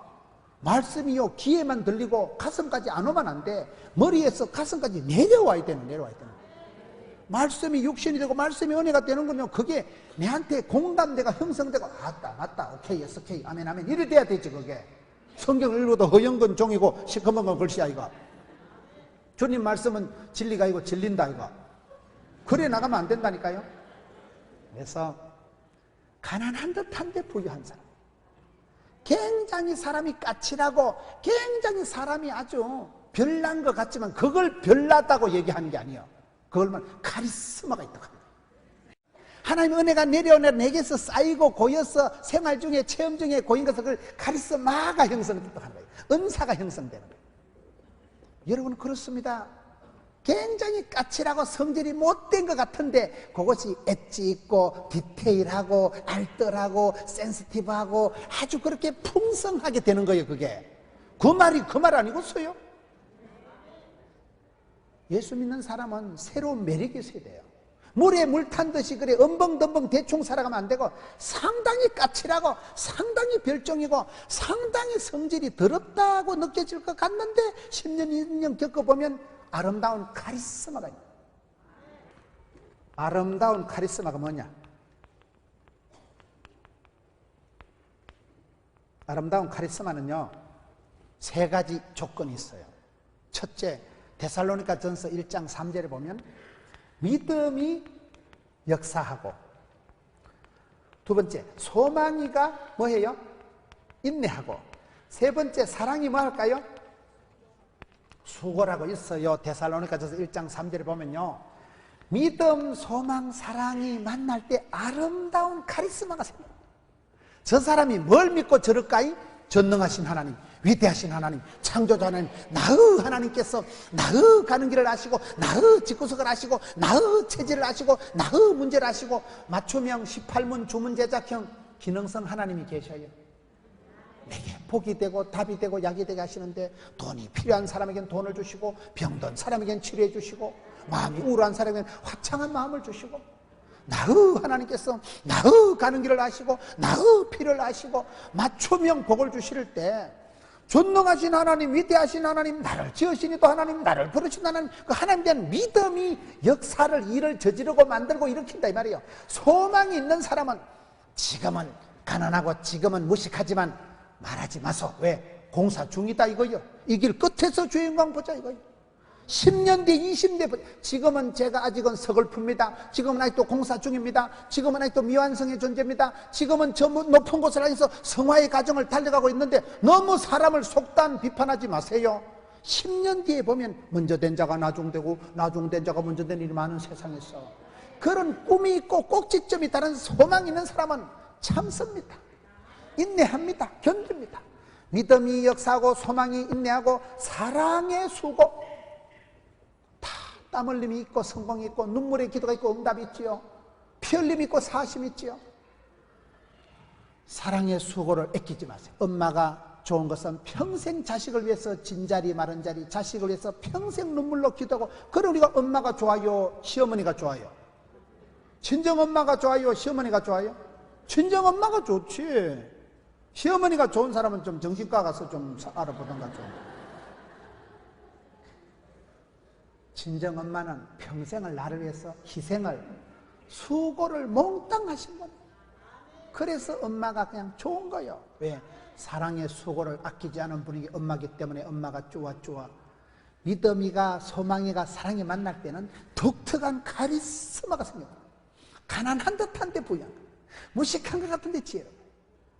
말씀이요 귀에만 들리고 가슴까지 안 오면 안 돼. 머리에서 가슴까지 내려와야 되는. 말씀이 육신이 되고 말씀이 은혜가 되는 거면 그게 내한테 공감대가 형성되고 맞다 오케이 예스 오케이 아멘 아멘 이래 돼야 되지. 그게 성경을 읽어도 허영건 종이고 시커먼 건 글씨야 이거. 주님 말씀은 진리가 아니고 진린다 이거. 그래 나가면 안 된다니까요. 그래서 가난한 듯한데 부유한 사람, 굉장히 사람이 까칠하고 굉장히 사람이 아주 별난 것 같지만 그걸 별나다고 얘기하는 게 아니에요. 그걸만 카리스마가 있다고 합니다. 하나님의 은혜가 내려오내 내게서 쌓이고 고여서 생활 중에 체험 중에 고인 것을 그걸 카리스마가 형성됐다고 하는 거예요. 은사가 형성되는 거예요. 여러분 그렇습니다. 굉장히 까칠하고 성질이 못된 것 같은데 그것이 엣지 있고 디테일하고 알뜰하고 센시티브하고 아주 그렇게 풍성하게 되는 거예요. 그게 그 말 아니겠어요? 예수 믿는 사람은 새로운 매력이 있어야 돼요. 물에 물 탄 듯이 그래 엄벙덤벙 대충 살아가면 안 되고 상당히 까칠하고 상당히 별종이고 상당히 성질이 더럽다고 느껴질 것 같는데 10년, 20년 겪어보면 아름다운 카리스마가 있어요. 아름다운 카리스마가 뭐냐? 아름다운 카리스마는요 3가지 조건이 있어요. 첫째, 데살로니가 전서 1장 3절에 보면 믿음이 역사하고, 두 번째 소망이가 뭐해요? 인내하고, 세 번째 사랑이 뭐 할까요? 수고라고 있어요. 데살로니가 전서 1장 3절에 보면요 믿음, 소망, 사랑이 만날 때 아름다운 카리스마가 생겨요. 저 사람이 뭘 믿고 저럴까요? 전능하신 하나님, 위대하신 하나님, 창조자 하나님, 나의 하나님께서 나의 가는 길을 아시고 나의 집구석을 아시고 나의 체질을 아시고 나의 문제를 아시고 맞춤형 18문 주문 제작형 기능성 하나님이 계셔요. 내게 복이 되고 답이 되고 약이 되게 하시는데 돈이 필요한 사람에겐 돈을 주시고 병든 사람에겐 치료해 주시고 마음이 우울한 사람에겐 화창한 마음을 주시고 나의 하나님께서 나의 가는 길을 아시고 나의 필요를 아시고 맞춤형 복을 주실 때 전능하신 하나님, 위대하신 하나님, 나를 지으신 이도 하나님, 나를 부르신 하나님, 그 하나님에 대한 믿음이 역사를 일을 저지르고 만들고 일으킨다 이 말이에요. 소망이 있는 사람은 지금은 가난하고 지금은 무식하지만 말하지 마소. 왜? 공사 중이다 이거요. 이 길 끝에서 주의 영광 보자 이거요. 10년 뒤, 20년 뒤, 지금은 제가 아직은 서글픕니다. 지금은 아직도 공사 중입니다. 지금은 아직도 미완성의 존재입니다. 지금은 저 높은 곳을 향해서 성화의 과정을 달려가고 있는데 너무 사람을 속단 비판하지 마세요. 10년 뒤에 보면 먼저 된 자가 나중되고 나중된 자가 먼저 된 일이 많은 세상에서 그런 꿈이 있고 꼭지점이 다른 소망이 있는 사람은 참습니다. 인내합니다. 견딥니다. 믿음이 역사하고 소망이 인내하고 사랑의 수고, 땀 흘림이 있고 성공이 있고 눈물의 기도가 있고 응답이 있지요. 피 흘림이 있고 사심이 있지요. 사랑의 수고를 아끼지 마세요. 엄마가 좋은 것은 평생 자식을 위해서 진자리 마른자리 자식을 위해서 평생 눈물로 기도하고, 그래 우리가 엄마가 좋아요? 시어머니가 좋아요? 친정 엄마가 좋아요? 시어머니가 좋아요? 친정 엄마가 좋지. 시어머니가 좋은 사람은 좀 정신과 가서 좀 알아보던가 좀. 친정 엄마는 평생을 나를 위해서 희생을, 수고를 몽땅 하신 분. 그래서 엄마가 그냥 좋은 거예요. 왜? 사랑의 수고를 아끼지 않은 분이 엄마기 때문에 엄마가 좋아. 믿음이가 소망이가 사랑이 만날 때는 독특한 카리스마가 생깁니다. 가난한 듯한데 부유한 거, 무식한 것 같은데 지혜로워.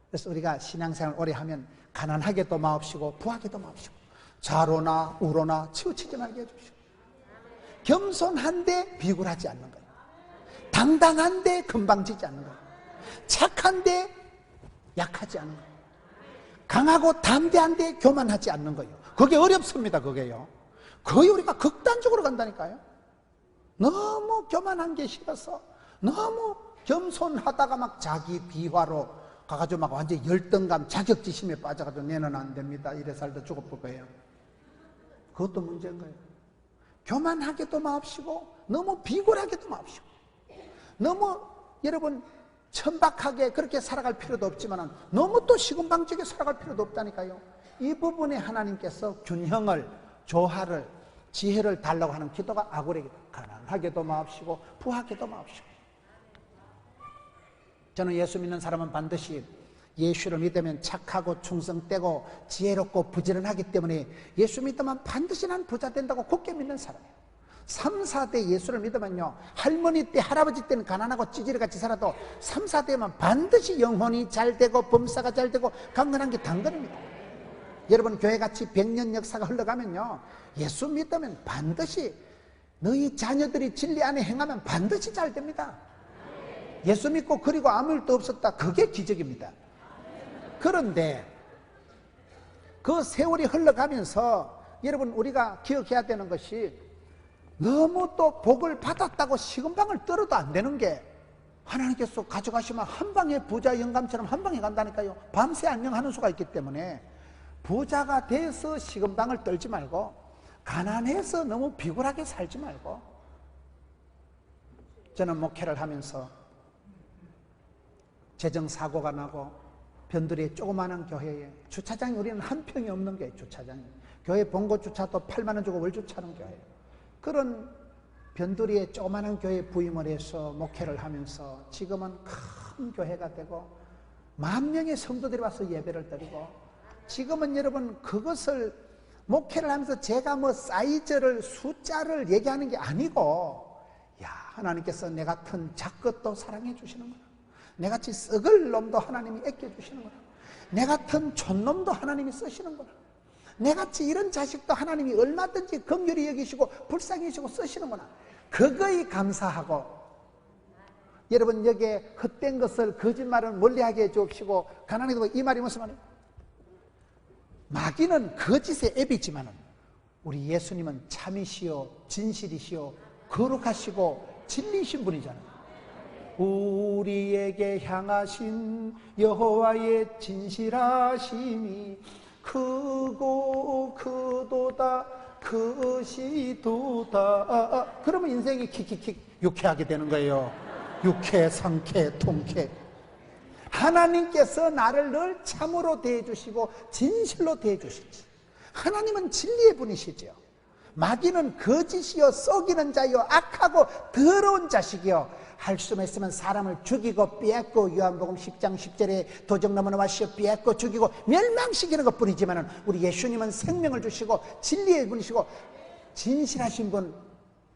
그래서 우리가 신앙생활 오래 하면 가난하게도 마옵시고 부하게도 마옵시고 좌로나 우로나 치우치지 말게 해주시고, 겸손한데 비굴하지 않는 거예요. 당당한데 금방지지 않는 거예요. 착한데 약하지 않은 거예요. 강하고 담대한데 교만하지 않는 거예요. 그게 어렵습니다. 그게요. 거의 우리가 극단적으로 간다니까요. 너무 교만한 게 싫어서 너무 겸손하다가 막 자기 비화로 가가지고 막 완전히 열등감, 자격지심에 빠져가지고 내는 안 됩니다. 이래 살다 죽어볼 거예요. 그것도 문제인 거예요. 교만하게도 마옵시고 너무 비굴하게도 마옵시고 너무 여러분 천박하게 그렇게 살아갈 필요도 없지만 너무 또 시금방적에 살아갈 필요도 없다니까요. 이 부분에 하나님께서 균형을, 조화를, 지혜를 달라고 하는 기도가 아굴에게 가난하게도 마옵시고 부하게도 마옵시고. 저는 예수 믿는 사람은 반드시 예수를 믿으면 착하고 충성되고 지혜롭고 부지런하기 때문에 예수 믿으면 반드시 난 부자 된다고 굳게 믿는 사람이에요. 3, 4대 예수를 믿으면요, 할머니 때 할아버지 때는 가난하고 찌질이같이 살아도 3, 4대면 반드시 영혼이 잘 되고 범사가 잘 되고 강건한 게 당근입니다. 여러분 교회같이 100년 역사가 흘러가면요, 예수 믿으면 반드시 너희 자녀들이 진리 안에 행하면 반드시 잘 됩니다. 예수 믿고 그리고 아무 일도 없었다, 그게 기적입니다. 그런데 그 세월이 흘러가면서 여러분 우리가 기억해야 되는 것이 너무 또 복을 받았다고 시금방을 떨어도 안 되는 게, 하나님께서 가져가시면 한 방에 부자 영감처럼 한 방에 간다니까요. 밤새 안녕하는 수가 있기 때문에 부자가 돼서 시금방을 떨지 말고 가난해서 너무 비굴하게 살지 말고. 저는 목회를 하면서 재정사고가 나고 변두리의 조그마한 교회에 주차장이, 우리는 한 평이 없는 게 주차장이, 교회 본고 주차도 8만 원 주고 월주차는 교회예요. 그런 변두리의 조그마한 교회에 부임을 해서 목회를 하면서 지금은 큰 교회가 되고 10,000명의 성도들이 와서 예배를 드리고, 지금은 여러분 그것을 목회를 하면서 제가 뭐 사이즈를, 숫자를 얘기하는 게 아니고, 야, 하나님께서 내 같은 작것도 사랑해 주시는구나, 내같이 썩을 놈도 하나님이 아껴주시는구나, 내 같은 촌놈도 하나님이 쓰시는구나, 내같이 이런 자식도 하나님이 얼마든지 긍휼히 여기시고 불쌍히 여기시고 쓰시는구나, 그거에 감사하고, 여러분 여기에 헛된 것을, 거짓말을 멀리하게 해주옵시고, 가난해도 이 말이 무슨 말이에요? 마귀는 거짓의 앱이지만 우리 예수님은 참이시요 진실이시요 거룩하시고 진리이신 분이잖아요. 우리에게 향하신 여호와의 진실하심이 크고 크도다 크시도다. 그러면 인생이 킥킥킥 유쾌하게 되는 거예요. 유쾌, 상쾌, 통쾌. 하나님께서 나를 늘 참으로 대해주시고 진실로 대해주시지. 하나님은 진리의 분이시죠. 마귀는 거짓이요 속이는 자요 악하고 더러운 자식이요, 할 수만 있으면 사람을 죽이고 빼앗고, 요한복음 10장 10절에 도적 넘어는 와시어 빼앗고 죽이고 멸망시키는 것 뿐이지만, 우리 예수님은 생명을 주시고 진리의 분이시고 진실하신 분,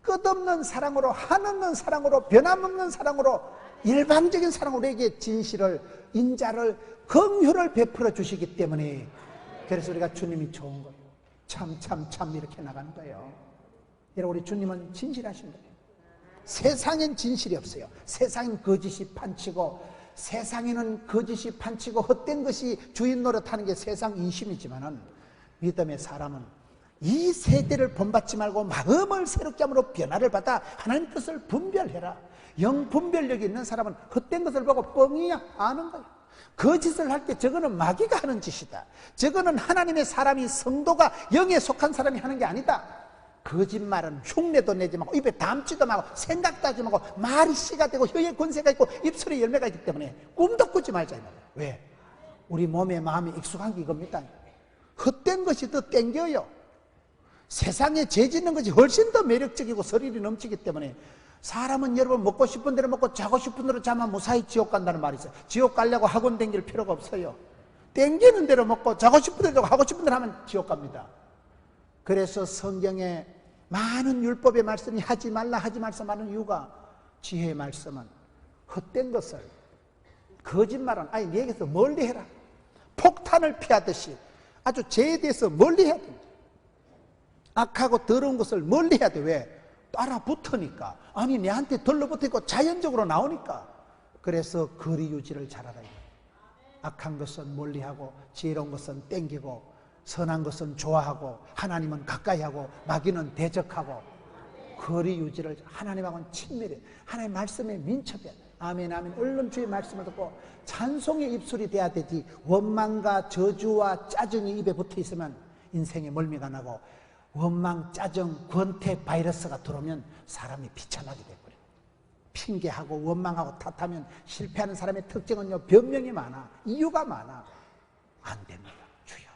끝없는 사랑으로, 한없는 사랑으로, 변함없는 사랑으로, 일방적인 사랑으로 우리에게 진실을, 인자를, 긍휼을 베풀어 주시기 때문에, 그래서 우리가 주님이 좋은 거예요. 참 이렇게 나가는 거예요. 여러분 우리 주님은 진실하신 거예요. 세상엔 진실이 없어요. 세상엔 거짓이 판치고, 세상에는 거짓이 판치고 헛된 것이 주인 노릇하는 게 세상 인심이지만은, 믿음의 사람은 이 세대를 본받지 말고 마음을 새롭게 함으로 변화를 받아 하나님 뜻을 분별해라. 영 분별력이 있는 사람은 헛된 것을 보고 뻥이야 아는 거예요. 거짓을 할 때 저거는 마귀가 하는 짓이다, 저거는 하나님의 사람이, 성도가, 영에 속한 사람이 하는 게 아니다. 거짓말은 흉내도 내지 말고 입에 담지도 말고 생각도 하지 말고 말이 씨가 되고 혀에 권세가 있고 입술에 열매가 있기 때문에 꿈도 꾸지 말자 이 말이에요. 왜? 우리 몸에 마음이 익숙한 게 이겁니다. 헛된 것이 더 땡겨요. 세상에 죄 짓는 것이 훨씬 더 매력적이고 스릴이 넘치기 때문에, 사람은 여러분 먹고 싶은 대로 먹고 자고 싶은 대로 자면 무사히 지옥 간다는 말이 있어요. 지옥 가려고 학원 댕길 필요가 없어요. 땡기는 대로 먹고 자고 싶은 대로 하고 싶은 대로 하면 지옥 갑니다. 그래서 성경에 많은 율법의 말씀이 하지 말라 하지 말씀하는 이유가, 지혜의 말씀은 헛된 것을, 거짓말은 아니 내게서 멀리 해라. 폭탄을 피하듯이 아주 죄에 대해서 멀리 해야 됩니다. 악하고 더러운 것을 멀리 해야 돼. 왜? 따라 붙으니까. 아니 내한테 덜러붙어 있고 자연적으로 나오니까. 그래서 거리 유지를 잘하라. 악한 것은 멀리하고 지혜로운 것은 땡기고 선한 것은 좋아하고 하나님은 가까이하고 마귀는 대적하고 거리 유지를 하나님하고는 친밀해. 하나님 말씀에 민첩해. 아멘 아멘. 얼른 주의 말씀을 듣고 찬송의 입술이 돼야 되지 원망과 저주와 짜증이 입에 붙어 있으면 인생에 멀미가 나고 원망, 짜증, 권태 바이러스가 들어오면 사람이 비참하게 돼버려. 핑계하고 원망하고 탓하면 실패하는 사람의 특징은요, 변명이 많아, 이유가 많아. 안 됩니다. 주여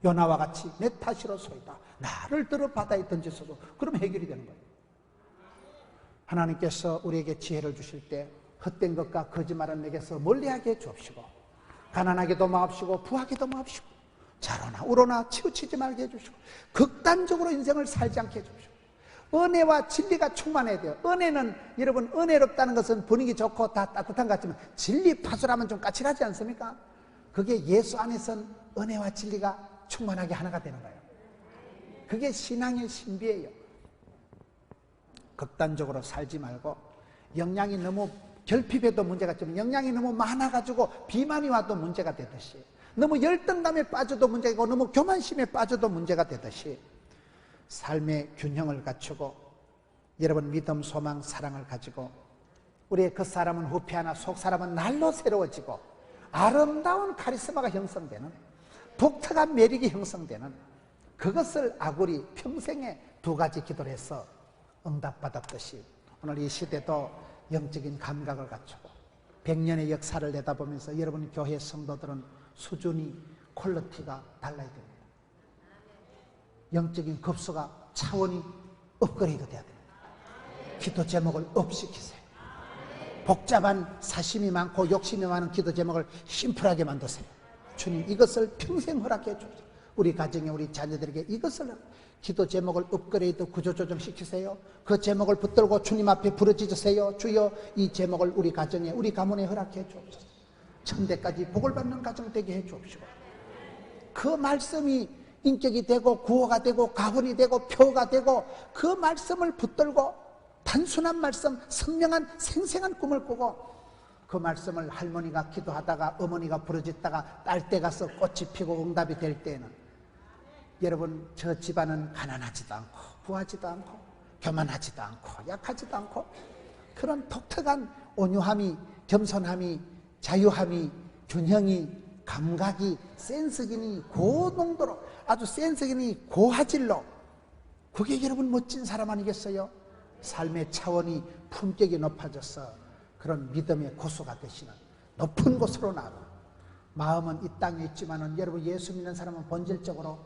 요나와 같이 내 탓이로소이다. 나를 들어 바다에 던지소서. 그럼 해결이 되는 거예요. 하나님께서 우리에게 지혜를 주실 때 헛된 것과 거짓말은 내게서 멀리하게 해 주옵시고 가난하게도 마옵시고 부하게도 마옵시고 자로나 우로나 치우치지 말게 해주시고 극단적으로 인생을 살지 않게 해주시고 은혜와 진리가 충만해야 돼요. 은혜는 여러분 은혜롭다는 것은 분위기 좋고 다 따뜻한 것 같지만 진리 파수라면 좀 까칠하지 않습니까? 그게 예수 안에선 은혜와 진리가 충만하게 하나가 되는 거예요. 그게 신앙의 신비예요. 극단적으로 살지 말고 영양이 너무 결핍에도 문제가 있지만 영양이 너무 많아가지고 비만이 와도 문제가 되듯이 너무 열등감에 빠져도 문제고 너무 교만심에 빠져도 문제가 되듯이 삶의 균형을 갖추고 여러분 믿음, 소망, 사랑을 가지고 우리의 겉사람은 후패하나 속사람은 날로 새로워지고 아름다운 카리스마가 형성되는 독특한 매력이 형성되는 그것을 아굴이 평생에 2가지 기도를 해서 응답받았듯이 오늘 이 시대도 영적인 감각을 갖추고 100년의 역사를 내다보면서 여러분 교회 성도들은 수준이 퀄리티가 달라야 됩니다. 영적인 급수가 차원이 업그레이드 돼야 됩니다. 기도 제목을 업시키세요. 복잡한 사심이 많고 욕심이 많은 기도 제목을 심플하게 만드세요. 주님 이것을 평생 허락해 주세요. 우리 가정에 우리 자녀들에게 이것을 기도 제목을 업그레이드 구조조정 시키세요. 그 제목을 붙들고 주님 앞에 부르짖으세요. 주여 이 제목을 우리 가정에 우리 가문에 허락해 주옵소서. 천대까지 복을 받는 가정 되게 해 주옵시고 그 말씀이 인격이 되고 구호가 되고 가훈이 되고 표가 되고 그 말씀을 붙들고 단순한 말씀 선명한 생생한 꿈을 꾸고 그 말씀을 할머니가 기도하다가 어머니가 부르짖다가 딸 때 가서 꽃이 피고 응답이 될 때에는 여러분 저 집안은 가난하지도 않고 부하지도 않고 교만하지도 않고 약하지도 않고 그런 독특한 온유함이 겸손함이 자유함이 균형이 감각이 센스기니 고농도로 아주 센스기니 고화질로 그게 여러분 멋진 사람 아니겠어요? 삶의 차원이 품격이 높아져서 그런 믿음의 고수가 되시는 높은 곳으로 나아가 마음은 이 땅에 있지만은 여러분 예수 믿는 사람은 본질적으로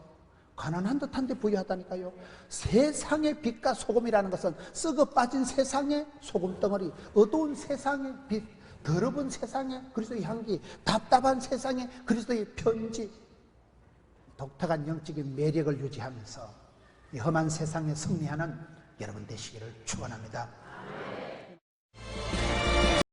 가난한 듯한데 부유하다니까요. 세상의 빛과 소금이라는 것은 썩어 빠진 세상의 소금덩어리, 어두운 세상의 빛, 더러운 세상의 그리스도의 향기, 답답한 세상의 그리스도의 편지, 독특한 영적인 매력을 유지하면서 이 험한 세상에 승리하는 여러분 되시기를 축원합니다.